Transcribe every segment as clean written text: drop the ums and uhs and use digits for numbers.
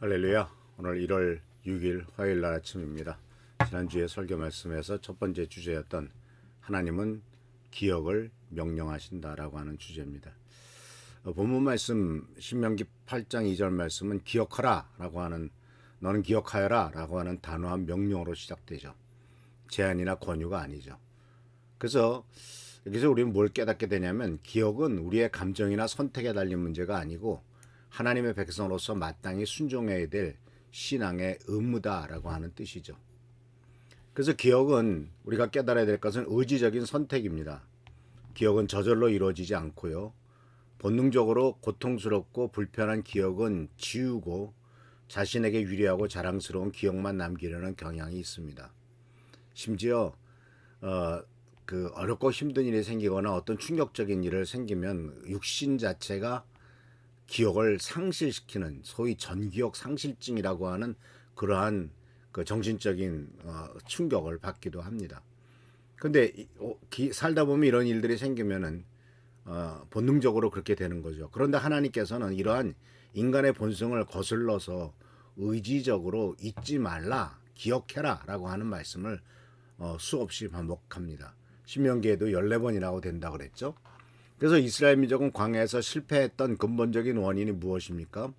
할렐루야. 오늘 1월 6일 화요일 날 아침입니다. 지난주에 설교 말씀에서 첫 번째 주제였던 하나님은 기억을 명령하신다라고 하는 주제입니다. 본문 말씀 신명기 8장 2절 말씀은 기억하라라고 하는, 너는 기억하여라라고 하는 단호한 명령으로 시작되죠. 제안이나 권유가 아니죠. 그래서 여기서 우리는 뭘 깨닫게 되냐면, 기억은 우리의 감정이나 선택에 달린 문제가 아니고 하나님의 백성으로서 마땅히 순종해야 될 신앙의 의무다라고 하는 뜻이죠. 그래서 기억은 우리가 깨달아야 될 것은 의지적인 선택입니다. 기억은 저절로 이루어지지 않고요. 본능적으로 고통스럽고 불편한 기억은 지우고 자신에게 유리하고 자랑스러운 기억만 남기려는 경향이 있습니다. 심지어 어렵고 힘든 일이 생기거나 어떤 충격적인 일을 생기면 육신 자체가 기억을 상실시키는 소위 전기억 상실증이라고 하는 그러한 그 정신적인 충격을 받기도 합니다. 근데 살다 보면 이런 일들이 생기면은 본능적으로 그렇게 되는 거죠. 그런데 하나님께서는 이러한 인간의 본성을 거슬러서 의지적으로 잊지 말라, 기억해라라고 하는 말씀을 수없이 반복합니다. 신명기에도 14번이라고 된다고 그랬죠. 그래서 이스라엘 민족은 광야에서 실패했던 근본적인 원인이 무엇입니까?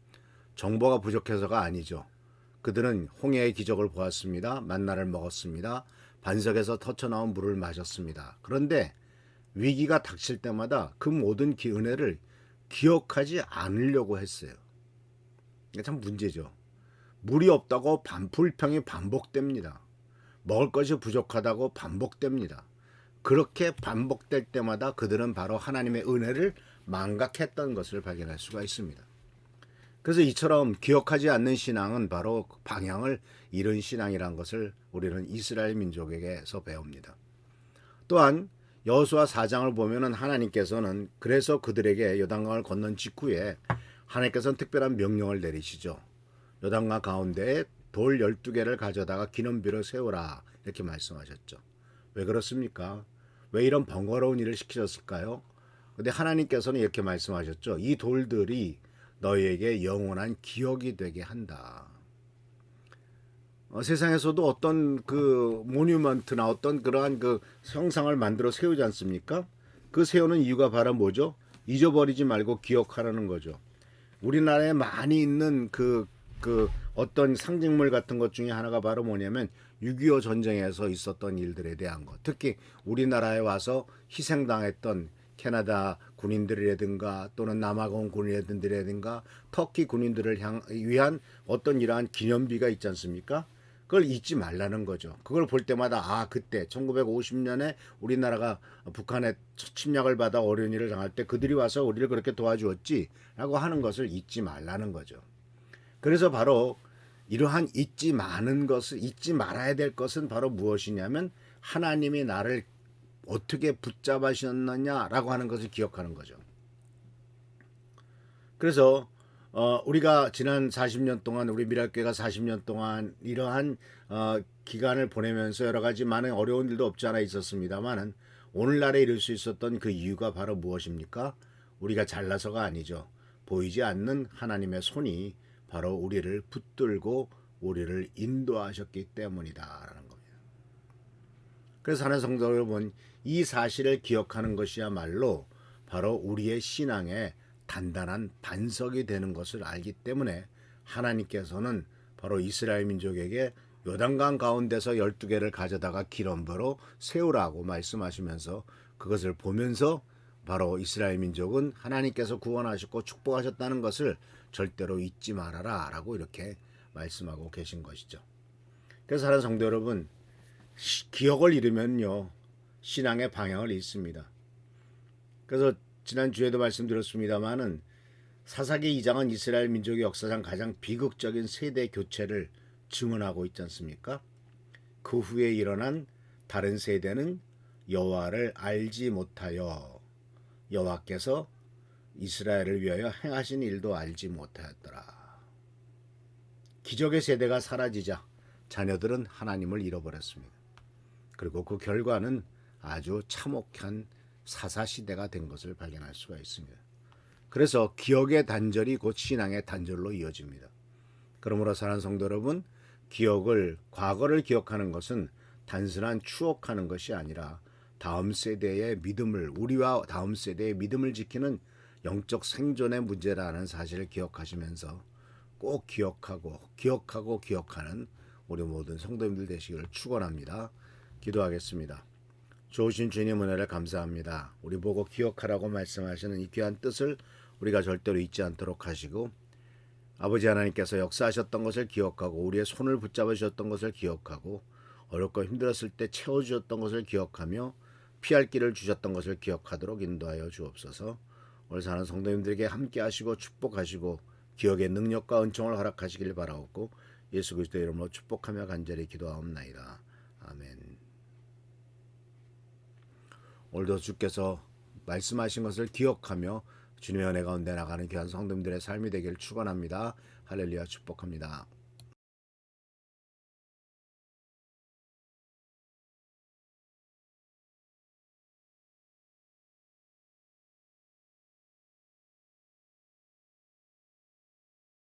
정보가 부족해서가 아니죠. 그들은 홍해의 기적을 보았습니다. 만나를 먹었습니다. 반석에서 터쳐나온 물을 마셨습니다. 그런데 위기가 닥칠 때마다 그 모든 은혜를 기억하지 않으려고 했어요. 이게 참 문제죠. 물이 없다고 불평이 반복됩니다. 먹을 것이 부족하다고 반복됩니다. 그렇게 반복될 때마다 그들은 바로 하나님의 은혜를 망각했던 것을 발견할 수가 있습니다. 그래서 이처럼 기억하지 않는 신앙은 바로 방향을 잃은 신앙이라는 것을 우리는 이스라엘 민족에게서 배웁니다. 또한 여호수아 4장을 보면은 하나님께서는 그래서 그들에게 요단강을 건넌 직후에 하나님께서는 특별한 명령을 내리시죠. 요단강 가운데에 돌 12개를 가져다가 기념비로 세우라 이렇게 말씀하셨죠. 왜 그렇습니까? 왜 이런 번거로운 일을 시키셨을까요? 근데 하나님께서는 이렇게 말씀하셨죠. 이 돌들이 너희에게 영원한 기억이 되게 한다. 세상에서도 어떤 그 모뉴먼트나 어떤 그러한 그 형상을 만들어 세우지 않습니까? 그 세우는 이유가 바로 뭐죠? 잊어버리지 말고 기억하라는 거죠. 우리나라에 많이 있는 그 어떤 상징물 같은 것 중에 하나가 바로 뭐냐면 6.25 전쟁에서 있었던 일들에 대한 것. 특히 우리나라에 와서 희생당했던 캐나다 군인들이라든가 또는 남아공 군인들이라든가 터키 군인들을 위한 어떤 이러한 기념비가 있지 않습니까? 그걸 잊지 말라는 거죠. 그걸 볼 때마다 그때 1950년에 우리나라가 북한의 침략을 받아 어려운 일을 당할 때 그들이 와서 우리를 그렇게 도와주었지라고 하는 것을 잊지 말라는 거죠. 그래서 바로 이러한 잊지 말아야 될 것은 바로 무엇이냐면 하나님이 나를 어떻게 붙잡으셨느냐라고 하는 것을 기억하는 거죠. 그래서 우리가 지난 40년 동안 우리 미랄교회가 40년 동안 이러한 기간을 보내면서 여러 가지 많은 어려운 일도 없지 않아 있었습니다만은 오늘날에 이룰 수 있었던 그 이유가 바로 무엇입니까? 우리가 잘나서가 아니죠. 보이지 않는 하나님의 손이 바로 우리를 붙들고 우리를 인도하셨기 때문이다라는 겁니다. 그래서 하나님 성도 여러분, 이 사실을 기억하는 것이야말로 바로 우리의 신앙의 단단한 반석이 되는 것을 알기 때문에 하나님께서는 바로 이스라엘 민족에게 요단강 가운데서 12개를 가져다가 기름부로 세우라고 말씀하시면서 그것을 보면서 바로 이스라엘 민족은 하나님께서 구원하셨고 축복하셨다는 것을 절대로 잊지 말아라 라고 이렇게 말씀하고 계신 것이죠. 그래서 사랑하는 성도 여러분, 기억을 잃으면요 신앙의 방향을 잃습니다. 그래서 지난주에도 말씀드렸습니다마는 사사기 2장은 이스라엘 민족의 역사상 가장 비극적인 세대 교체를 증언하고 있지 않습니까? 그 후에 일어난 다른 세대는 여호와를 알지 못하여 여호와께서 이스라엘을 위하여 행하신 일도 알지 못하였더라. 기적의 세대가 사라지자 자녀들은 하나님을 잃어버렸습니다. 그리고 그 결과는 아주 참혹한 사사시대가 된 것을 발견할 수가 있습니다. 그래서 기억의 단절이 곧 신앙의 단절로 이어집니다. 그러므로 사랑하는 성도 여러분, 과거를 기억하는 것은 단순한 추억하는 것이 아니라 다음 세대의 믿음을, 우리와 다음 세대의 믿음을 지키는 영적 생존의 문제라는 사실을 기억하시면서 꼭 기억하는 우리 모든 성도님들 되시기를 축원합니다. 기도하겠습니다. 좋으신 주님 은혜를 감사합니다. 우리 보고 기억하라고 말씀하시는 이 귀한 뜻을 우리가 절대로 잊지 않도록 하시고, 아버지 하나님께서 역사하셨던 것을 기억하고 우리의 손을 붙잡으셨던 것을 기억하고 어렵고 힘들었을 때 채워주셨던 것을 기억하며 피할 길을 주셨던 것을 기억하도록 인도하여 주옵소서. 오늘 사는 성도님들에게 함께 하시고 축복하시고 기억의 능력과 은총을 허락하시길 바라옵고 예수 그리스도의 이름으로 축복하며 간절히 기도하옵나이다. 아멘. 오늘도 주께서 말씀하신 것을 기억하며 주님의 은혜 가운데 나가는 귀한 성도님들의 삶이 되기를 축원합니다. 할렐루야, 축복합니다.